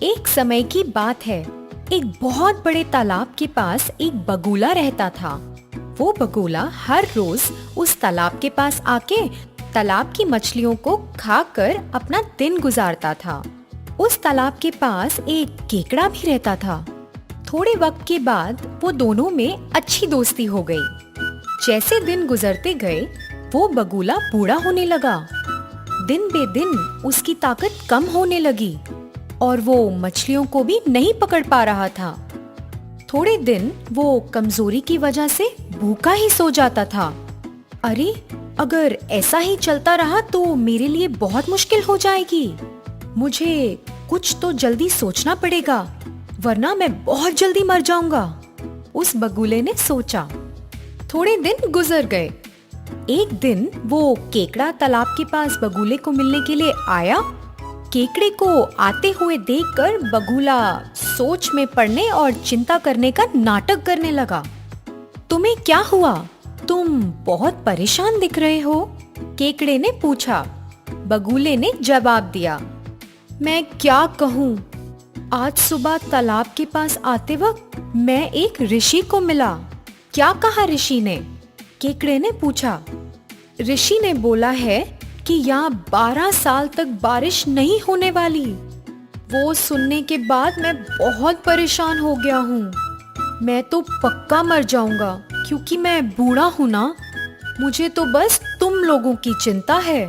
एक समय की बात है। एक बहुत बड़े तालाब के पास एक बगुला रहता था। वो बगुला हर रोज उस तालाब के पास आके तालाब की मछलियों को खाकर अपना दिन गुजारता था। उस तालाब के पास एक केकड़ा भी रहता था। थोड़े वक्त के बाद वो दोनों में अच्छी दोस्ती हो गई। जैसे दिन गुजरते गए वो बगुला बूढ़ा होने लगा। दिन बे दिन उसकी ताकत कम होने लगी और वो मछलियों को भी नहीं पकड़ पा रहा था। थोड़े दिन वो कमजोरी की वजह से भूखा ही सो जाता था। अरे, अगर ऐसा ही चलता रहा तो मेरे लिए बहुत मुश्किल हो जाएगी। मुझे कुछ तो जल्दी सोचना पड़ेगा, वरना मैं बहुत जल्दी मर जाऊंगा, उस बगुले ने सोचा। थोड़े दिन गुजर गए। एक दिन वो केकड़ा तालाब के पास बगुले को मिलने के लिए आया। केकड़े को आते हुए देखकर बगुला सोच में पड़ने और चिंता करने का नाटक करने लगा। तुम्हें क्या हुआ? तुम बहुत परेशान दिख रहे हो, केकड़े ने पूछा। बगुले ने जवाब दिया, मैं क्या कहूँ, आज सुबह तालाब के पास आते वक्त मैं एक ऋषि को मिला। क्या कहा ऋषि ने? केकड़े ने पूछा। ऋषि ने बोला है कि यहाँ 12 साल तक बारिश नहीं होने वाली। वो सुनने के बाद मैं बहुत परेशान हो गया हूँ। मैं तो पक्का मर जाऊंगा क्योंकि मैं बूढ़ा हूँ ना। मुझे तो बस तुम लोगों की चिंता है।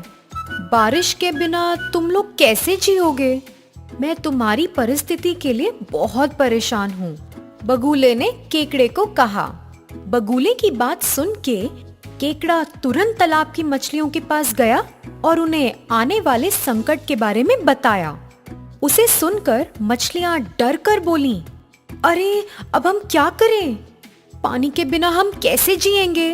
बारिश के बिना तुम लोग कैसे जियोगे? मैं तुम्हारी परिस्थिति के लिए बहुत परेशान हूँ, बगुले ने केकड़े को कहा। बगुले की बात सुन के केकड़ा तुरंत तालाब की मछलियों के पास गया और उन्हें आने वाले संकट के बारे में बताया। उसे सुनकर मछलियां डर कर बोलीं, अरे, अब हम क्या करें? पानी के बिना हम कैसे जिएंगे?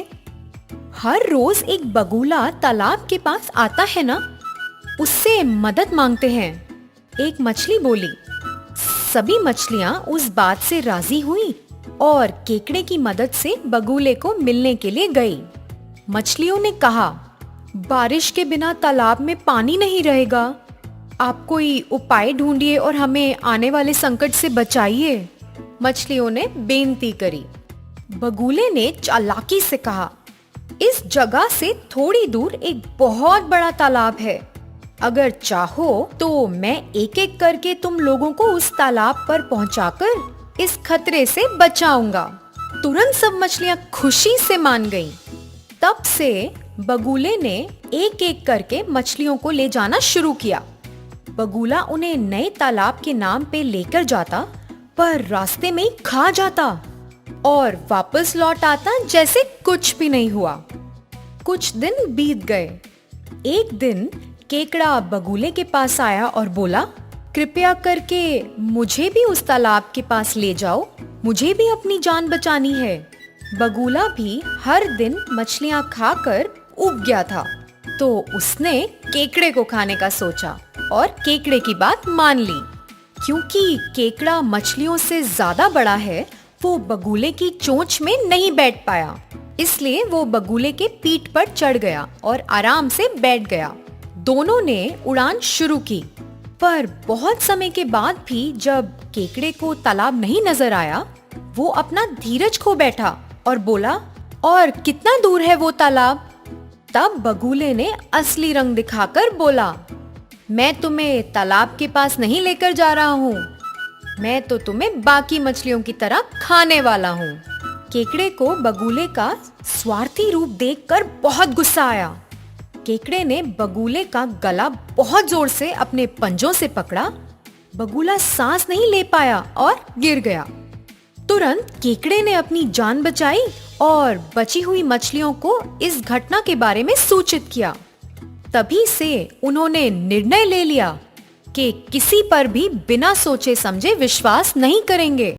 हर रोज एक बगुला तालाब के पास आता है ना, उससे मदद मांगते हैं, एक मछली बोली। सभी मछलियां उस बात से राजी हुई और केकड़े की मदद से बगुले को मिलने के लिए गई। मछलियों ने कहा, बारिश के बिना तालाब में पानी नहीं रहेगा। आप कोई उपाय ढूंढिए और हमें आने वाले संकट से बचाइए, मछलियों ने बेनती करी। बगुले ने चालाकी से कहा, इस जगह से थोड़ी दूर एक बहुत बड़ा तालाब है। अगर चाहो तो मैं एक एक करके तुम लोगों को उस तालाब पर पहुंचाकर इस खतरे से बचाऊंगा। तुरंत सब मछलियां खुशी से मान गईं। तब से बगुले ने एक एक करके मछलियों को ले जाना शुरू किया। बगुला उन्हें नए तालाब के नाम पे लेकर जाता, पर रास्ते में ही खा जाता और वापस लौट आता जैसे कुछ भी नहीं हुआ। कुछ दिन बीत गए। एक दिन केकड़ा बगुले के पास आया और बोला, कृपया करके मुझे भी उस तालाब के पास ले जाओ, मुझे भी अपनी जान बचानी है। बगुला भी हर दिन मछलियां खाकर उब गया था, तो उसने केकड़े को खाने का सोचा और केकड़े की बात मान ली। क्योंकि केकड़ा मछलियों से ज्यादा बड़ा है, वो बगुले की चोंच में नहीं बैठ पाया, इसलिए वो बगुले के पीठ पर चढ़ गया और आराम से बैठ गया। दोनों ने उड़ान शुरू की, पर बहुत समय के बाद भी जब केकड़े को तालाब नहीं नजर आया, वो अपना धीरज खो बैठा और बोला, और कितना दूर है वो तालाब? तब बगुले ने असली रंग दिखाकर बोला, मैं तुम्हें तालाब के पास नहीं लेकर जा रहा हूँ, मैं तो तुम्हें बाकी मछलियों की तरह खाने वाला हूँ। केकड़े को बगुले का स्वार्थी रूप देखकर बहुत गुस्सा आया। केकड़े ने बगुले का गला बहुत जोर से अपने पंजों से पकड़ा। बगुला सांस नहीं ले पाया और गिर गया। तुरंत केकड़े ने अपनी जान बचाई और बची हुई मछलियों को इस घटना के बारे में सूचित किया। तभी से उन्होंने निर्णय ले लिया कि किसी पर भी बिना सोचे समझे विश्वास नहीं करेंगे।